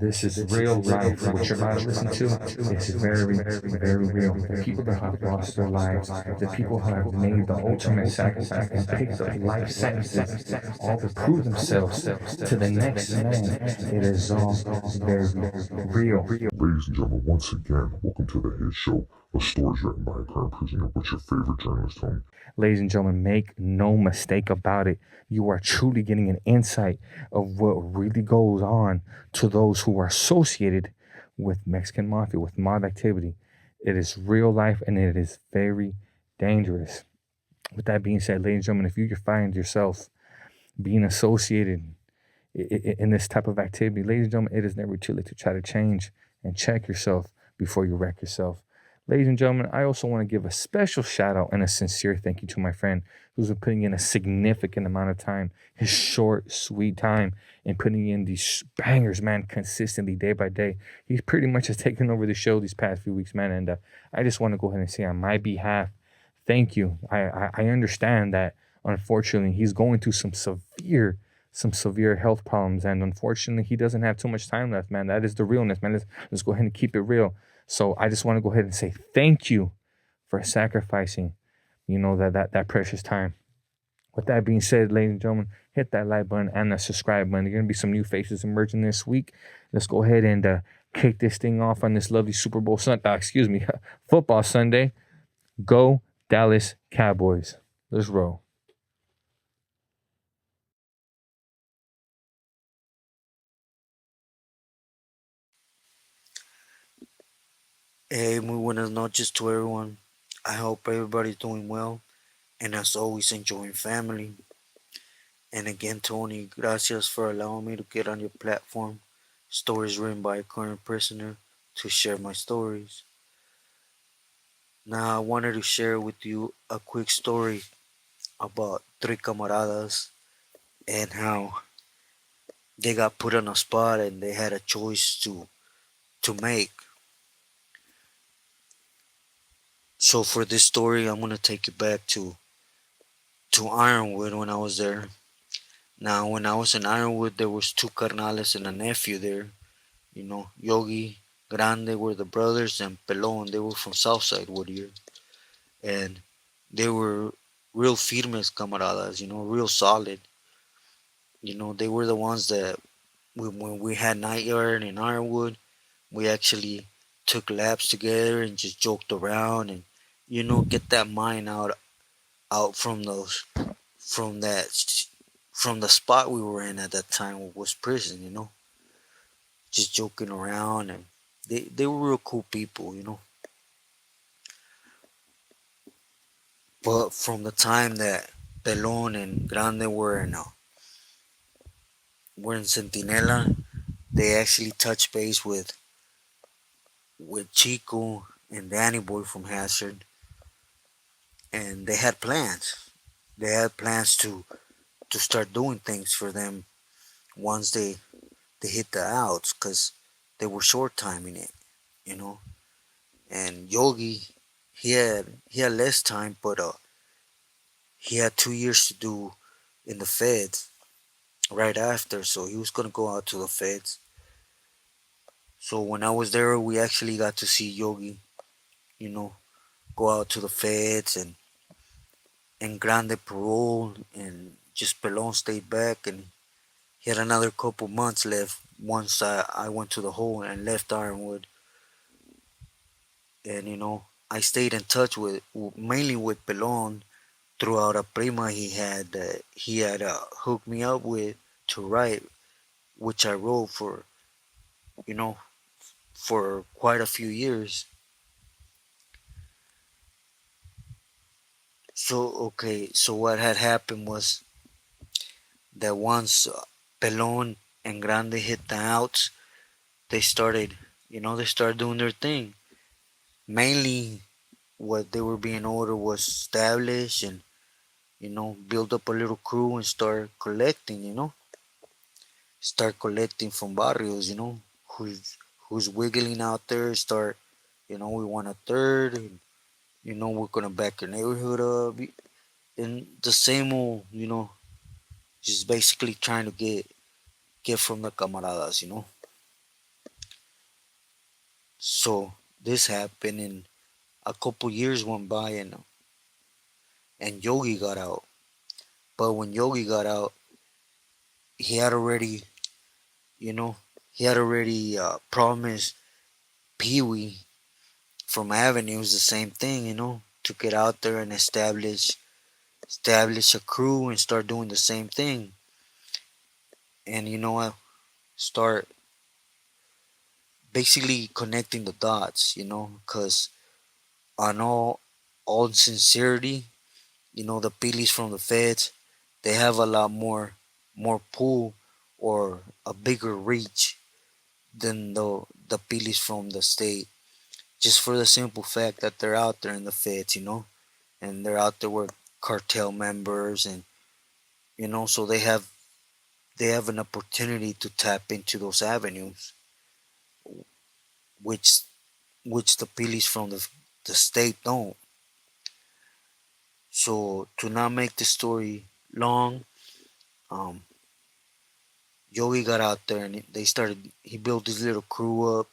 This is real life. What you're about to listen to is very, very real. The people that have lost their lives, the people who have made the ultimate sacrifice and picked up life sentences, all to prove themselves to the next man. It is all very real. Ladies and gentlemen, once again, welcome to the hit show, a stories written by a current prisoner. What's your favorite journalist, homie? Ladies and gentlemen, make no mistake about it. You are truly getting an insight of what really goes on to those who are associated with Mexican Mafia, with mob activity. It is real life and it is very dangerous. With that being said, ladies and gentlemen, if you find yourself being associated in this type of activity, ladies and gentlemen, it is never too late to try to change and check yourself before you wreck yourself. Ladies and gentlemen, I also want to give a special shout out and a sincere thank you to my friend who's been putting in a significant amount of time, his short, sweet time, and putting in these bangers, man, consistently day by day. He pretty much has taken over the show these past few weeks, man. And I just want to go ahead and say on my behalf, thank you. I understand that unfortunately he's going through some severe health problems, and unfortunately he doesn't have too much time left, man. That is the realness, man. Let's go ahead and keep it real. So I just want to go ahead and say thank you for sacrificing, that precious time. With that being said, ladies and gentlemen, hit that like button and that subscribe button. There are going to be some new faces emerging this week. Let's go ahead and kick this thing off on this lovely Super Bowl Sunday. Football Sunday. Go Dallas Cowboys. Let's roll. Hey, muy buenas noches to everyone. I hope everybody's doing well and as always enjoying family. And again, Tony, gracias for allowing me to get on your platform, Stories Written by a Current Prisoner, to share my stories. Now, I wanted to share with you a quick story about three camaradas and how they got put on a spot and they had a choice to make. So for this story, I'm gonna take you back to Ironwood when I was there. Now, when I was in Ironwood, there was two carnales and a nephew there. Yogi, Grande were the brothers, and Pelon, they were from Southside Whittier. And they were real firmes camaradas, real solid. They were the ones that when we had night yard in Ironwood, we actually took laps together and just joked around and, get that mind out from that from the spot we were in at that time was prison, just joking around, and they were real cool people. But from the time that Pelon and Grande were in Centinela, they actually touched base with Chico and Danny Boy from Hazard, and they had plans. They had plans to start doing things for them once they hit the outs, because they were short timing it, you know. And Yogi, he had less time, but he had 2 years to do in the feds right after, so he was gonna go out to the feds. So when I was there, we actually got to see Yogi, you know, go out to the feds and Grande parole, and just Pelon stayed back, and he had another couple months left once I went to the hole and left Ironwood. And I stayed in touch with mainly with Pelon throughout a prima he had hooked me up with to write, which I wrote you know for quite a few years. So what had happened was that once Pelon and Grande hit the outs, they started doing their thing. Mainly, what they were being ordered was establish and build up a little crew and start collecting from barrios, who's wiggling out there. We want a third, and we're gonna back your neighborhood up, and the same old, just basically trying to get from the camaradas. So this happened, and a couple years went by, and Yogi got out. But when Yogi got out, he had already, you know, he had already promised Pee Wee from Avenues the same thing, to get out there and establish a crew and start doing the same thing. And start basically connecting the dots, because on all sincerity, the Pilis from the feds, they have a lot more pull or a bigger reach than the Pilis from the state. Just for the simple fact that they're out there in the feds, and they're out there with cartel members, and so they have an opportunity to tap into those avenues, which the Pilis from the state don't. So to not make the story long, um, Yogi got out there and he built his little crew up,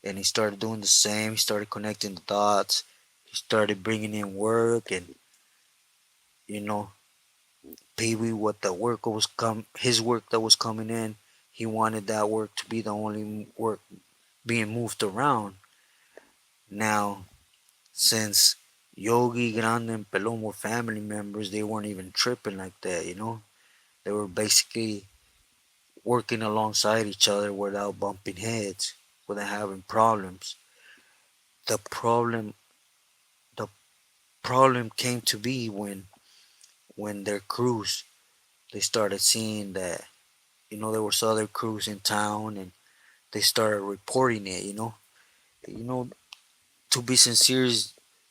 and he started doing the same. He started connecting the dots. He started bringing in work, and you know, Pee Wee, what the work was his work that was coming in, he wanted that work to be the only work being moved around. Now, since Yogi, Grande, and Pelon were family members, they weren't even tripping like that. They were basically working alongside each other without bumping heads, without having problems. The problem the problem came to be when their crews, they started seeing that there was other crews in town, and they started reporting it. You know to be sincere,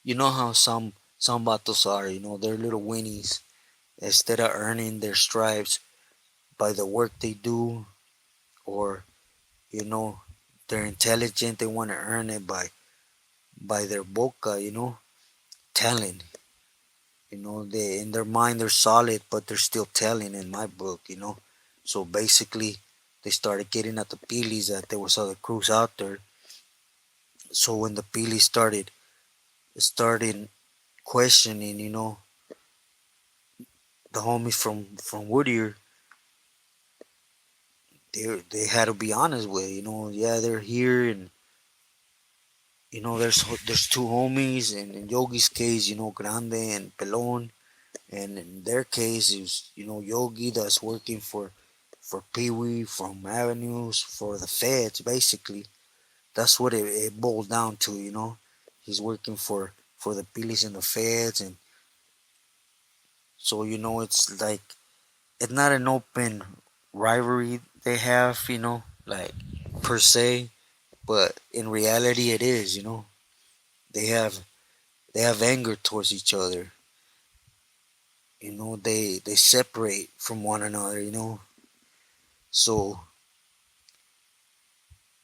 you know how some vatos are. They're little winnies. Instead of earning their stripes by the work they do, or you know they're intelligent, they want to earn it by their boca, telling. They, in their mind, they're solid, but they're still telling in my book. So basically, they started getting at the Pilis that there was other crews out there. So when the Pilis started questioning, the homies from Whittier, they had to be honest with, yeah, they're here, and there's two homies, and in Yogi's case, Grande and Pelon. And in their case, it's Yogi that's working for Pee Wee from Avenues for the feds. Basically, that's what it boiled down to. He's working for the police and the feds, and so it's like it's not an open rivalry they have. Like per se, but in reality, it is. They have they have anger towards each other. They separate from one another. So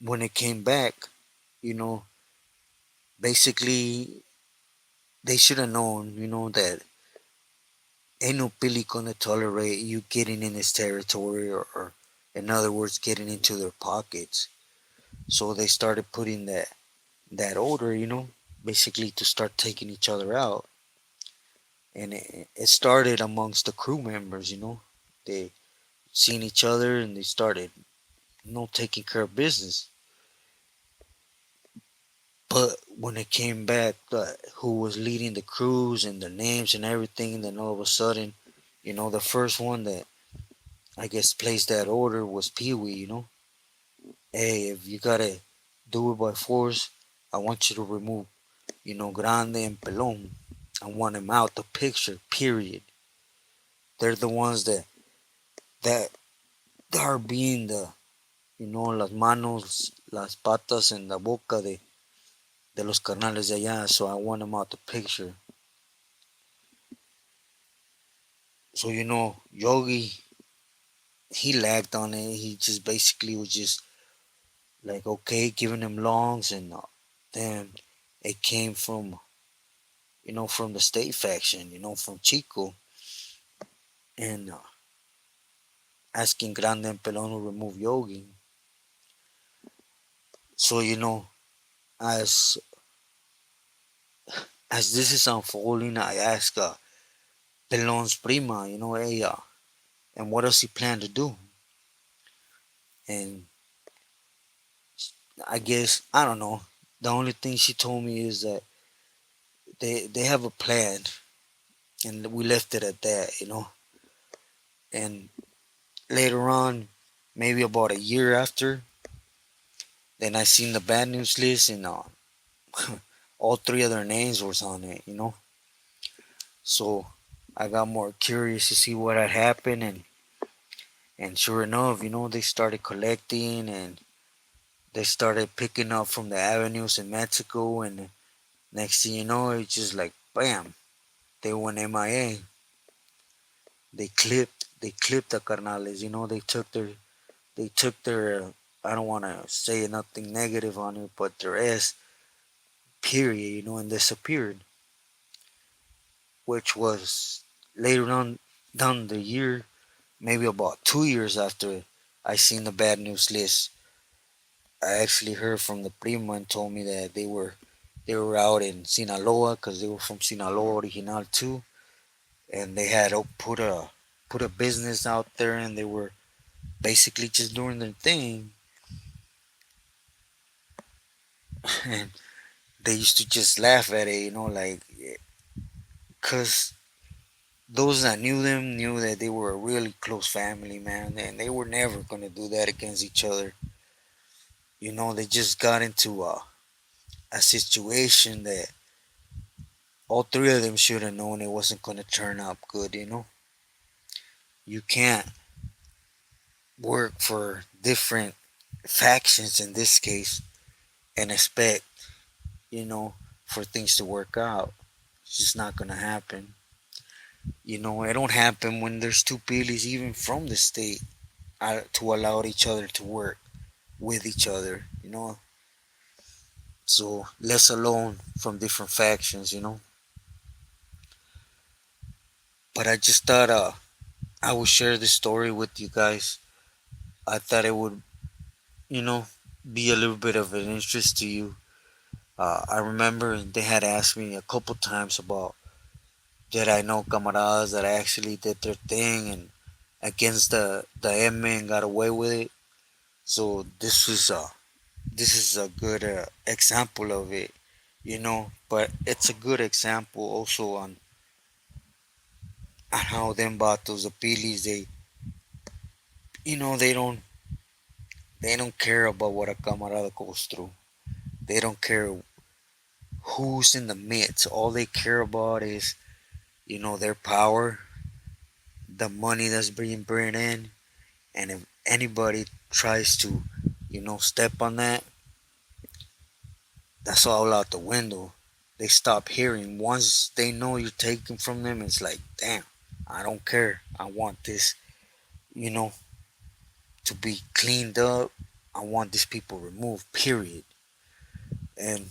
when it came back, you know, basically they should have known, that ain't no Billy gonna tolerate you getting in his territory, or in other words, getting into their pockets. So they started putting that order, basically to start taking each other out. And it started amongst the crew members. They seen each other and they started, taking care of business. But when it came back, who was leading the crews and the names and everything, then all of a sudden, the first one that I guess placed that order was Pee Wee. Hey, if you gotta do it by force, I want you to remove, Grande and Pelon. I want them out the picture. Period. They're the ones that are being las manos, las patas, and la boca de los carnales de allá. So I want them out the picture. So Yogi, he lagged on it. He just basically was just like, okay, giving him longs, and then it came from the state faction, from Chico, and asking Grande and Pelon to remove Yogi. So as as this is unfolding, I ask Pelon's prima, hey, and what does he plan to do? And I guess I don't know. The only thing she told me is that they have a plan, and we left it at that. And later on, maybe about a year after, then I seen the bad news list, and all three of their names was on it. So I got more curious to see what had happened, and sure enough, they started collecting, and they started picking up from the avenues in Mexico, and next thing you know, it's just like bam, they went MIA. They clipped the carnales. They took their. I don't want to say nothing negative on it, but their S period, and disappeared, which was later on down the year, maybe about 2 years after I seen the bad news list. I actually heard from the prima and told me that they were out in Sinaloa because they were from Sinaloa original too, and they had put a business out there, and they were basically just doing their thing. And they used to just laugh at it, like, because those that knew them knew that they were a really close family, man, and they were never gonna do that against each other. They just got into a situation that all three of them should have known it wasn't gonna turn out good. You can't work for different factions in this case and expect, you know, for things to work out. It's just not gonna happen. It don't happen when there's two pilis even from the state to allow each other to work with each other. So less alone from different factions. But I just thought I would share this story with you guys. I thought it would, you know, be a little bit of an interest to you. I remember they had asked me a couple times about did I know camaradas that actually did their thing and against the M and got away with it. So this is a good example of it. But it's a good example also on how them batos, the pilis, they don't care about what a camarada goes through. They don't care who's in the midst. All they care about is their power, the money that's being brought in, and if anybody tries to step on that, that's all out the window. They stop hearing. Once they know you're taking from them, it's like, damn, I don't care. I want this, you know, to be cleaned up. I want these people removed, period. And,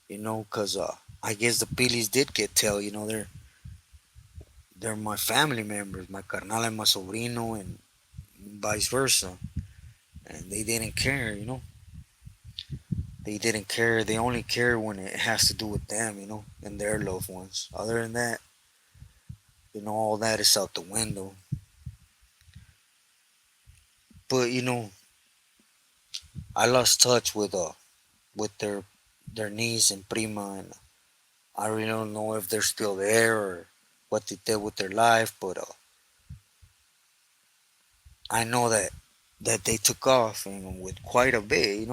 because I guess the Pilis did get tell, they're my family members, my carnal and my sobrino, and vice versa. And they didn't care. They didn't care. They only care when it has to do with them, and their loved ones. Other than that, all that is out the window. But I lost touch with their niece and prima, and I really don't know if they're still there or what they did with their life. But I know that they took off and with quite a bit.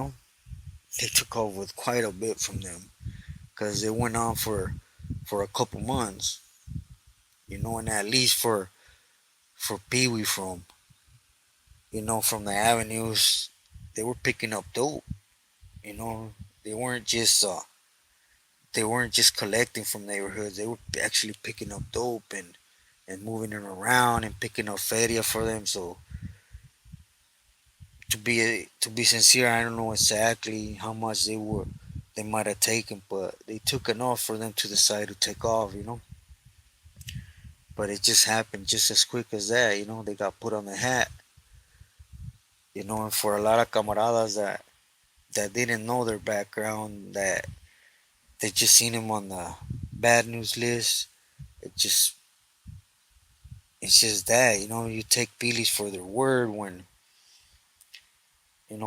They took off with quite a bit from them because it went on for a couple months. And at least for Pee Wee from the avenues, they were picking up dope. You know, they weren't just uh, they weren't just collecting from neighborhoods. They were actually picking up dope and moving it around and picking up feria for them. So to be sincere, I don't know exactly how much they might have taken, but they took enough for them to decide to take off. But it just happened just as quick as that. They got put on the hat. And for a lot of camaradas that didn't know their background, that they just seen him on the bad news list. It just it's just that, you take Billy's for their word when,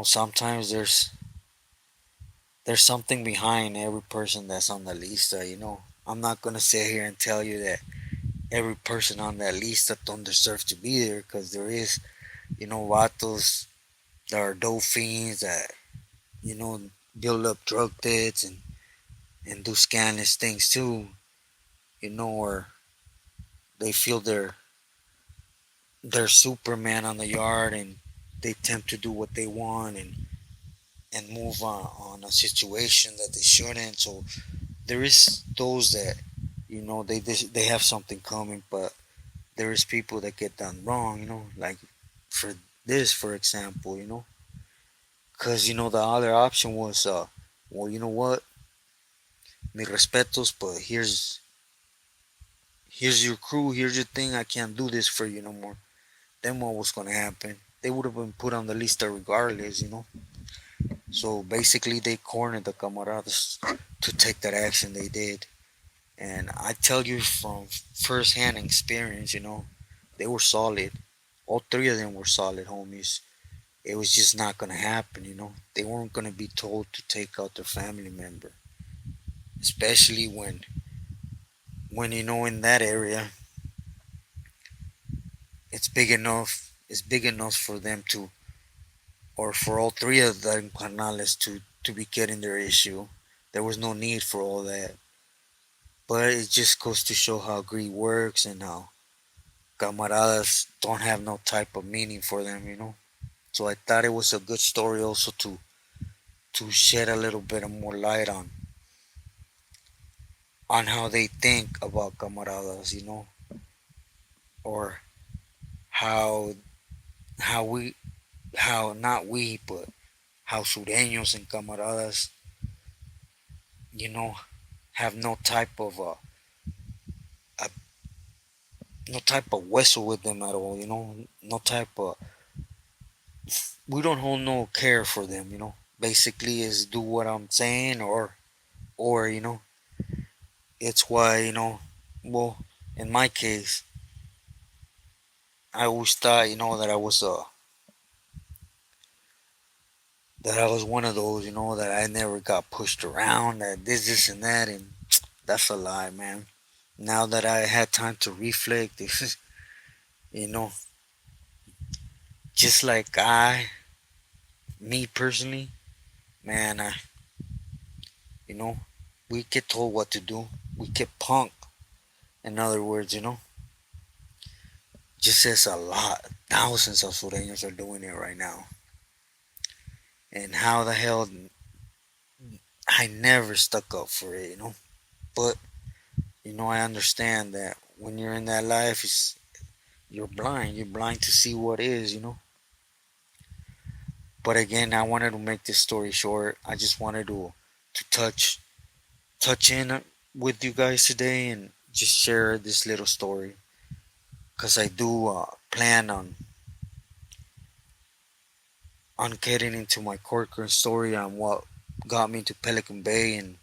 sometimes there's something behind every person that's on the lista. I'm not gonna sit here and tell you that every person on that lista don't deserve to be there, because there is, vatos that are dope fiends that, you know, build up drug debts and do scandalous things too, or they feel they're Superman on the yard, and they attempt to do what they want and move on a situation that they shouldn't. So there is those that, they have something coming, but there is people that get done wrong, like for this, for example, because the other option was, well, you know what, mi respetos, but here's your crew, here's your thing, I can't do this for you no more. Then what was gonna happen? They would have been put on the lista regardless. So basically, they cornered the camaradas to take that action they did. And I tell you from first-hand experience, they were solid. All three of them were solid homies. It was just not gonna happen. They weren't gonna be told to take out their family member, especially when in that area, it's big enough for them to, or for all three of the carnales to be getting their issue. There was no need for all that. But it just goes to show how greed works and how camaradas don't have no type of meaning for them. So I thought it was a good story also to shed a little bit of more light on how they think about camaradas, or how how we how not we but how sureños and camaradas, you know, have a no type of whistle with them at all. No type of, we don't hold no care for them. Basically, is do what I'm saying, or it's why, well, in my case, I always thought, that I was one of those, that I never got pushed around, that this and that, and that's a lie, man. Now that I had time to reflect, you know, just like me personally, man, you know, we get told what to do. We get punked. In other words, just says a lot. Thousands of Sureños are doing it right now. And how the hell I never stuck up for it. But I understand that when you're in that life, you're blind. You're blind to see what is. But again, I wanted to make this story short. I just wanted to touch in with you guys today and just share this little story, because I do plan on getting into my Corcoran story on what got me to Pelican Bay, and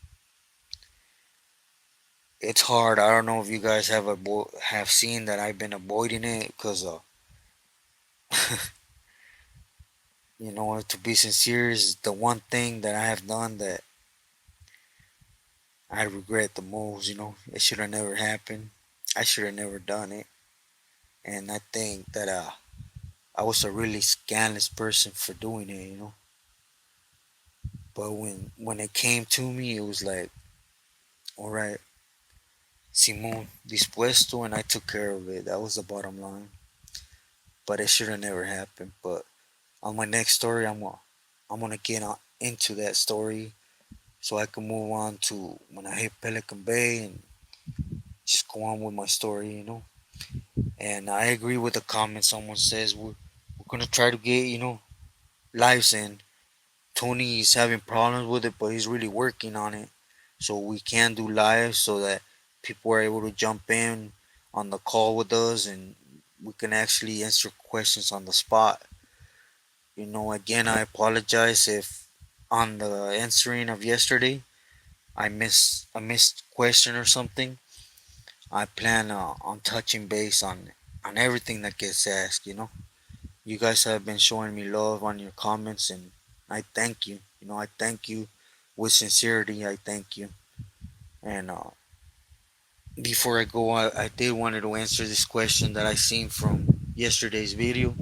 it's hard. I don't know if you guys have seen that I've been avoiding it because to be sincere, is the one thing that I have done that I regret the most. It should have never happened. I should have never done it, and I think that I was a really scandalous person for doing it. But when it came to me, it was like, all right, Simon dispuesto, and I took care of it. That was the bottom line. But it should have never happened. But on my next story, I'm gonna get into that story so I can move on to when I hit Pelican Bay and just go on with my story. And I agree with the comment someone says we're gonna try to get lives in. Tony is having problems with it, but he's really working on it. So we can do live so that people are able to jump in on the call with us and we can actually answer questions on the spot. Again, I apologize if on the answering of yesterday. I missed question or something. I plan on touching base on everything that gets asked. You guys have been showing me love on your comments, and I thank you. I thank you with sincerity. I thank you. And before I go, I did wanted to answer this question that I seen from yesterday's video.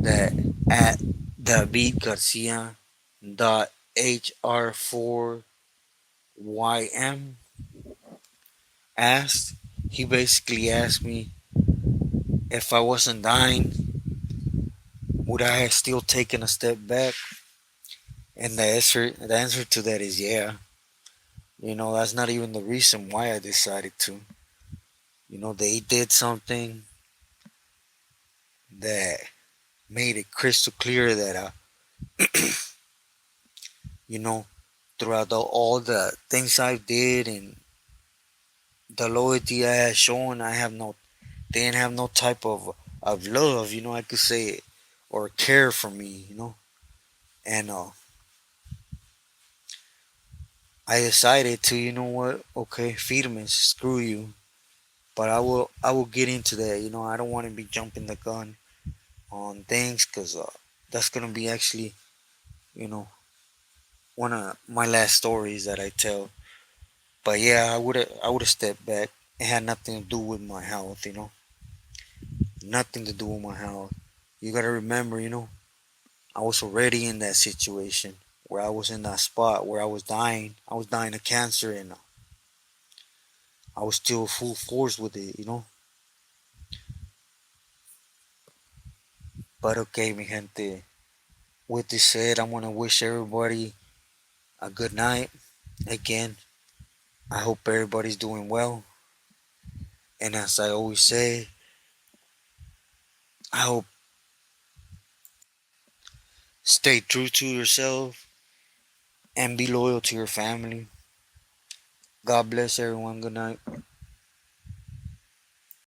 That at David Garcia dot HR4YM asked. He basically asked me if I wasn't dying, would I have still taken a step back? And the answer to that is yeah. That's not even the reason why I decided to. They did something that made it crystal clear that you know, throughout all the things I did and the loyalty I had shown, they didn't have no type of love, I could say, or care for me. And I decided to, you know what, okay, Firmes, screw you. But I will get into that. I don't want to be jumping the gun on things because that's gonna be actually, you know, one of my last stories that I tell. But yeah, I would have stepped back. It had nothing to do with my health. Nothing to do with my health. You gotta remember, I was already in that situation where I was in that spot where I was dying. I was dying of cancer, and I was still full force with it. But okay, mi gente. With this said, I'm gonna wish everybody a good night. Again, I hope everybody's doing well. And as I always say, I hope stay true to yourself and be loyal to your family. God bless everyone. Good night.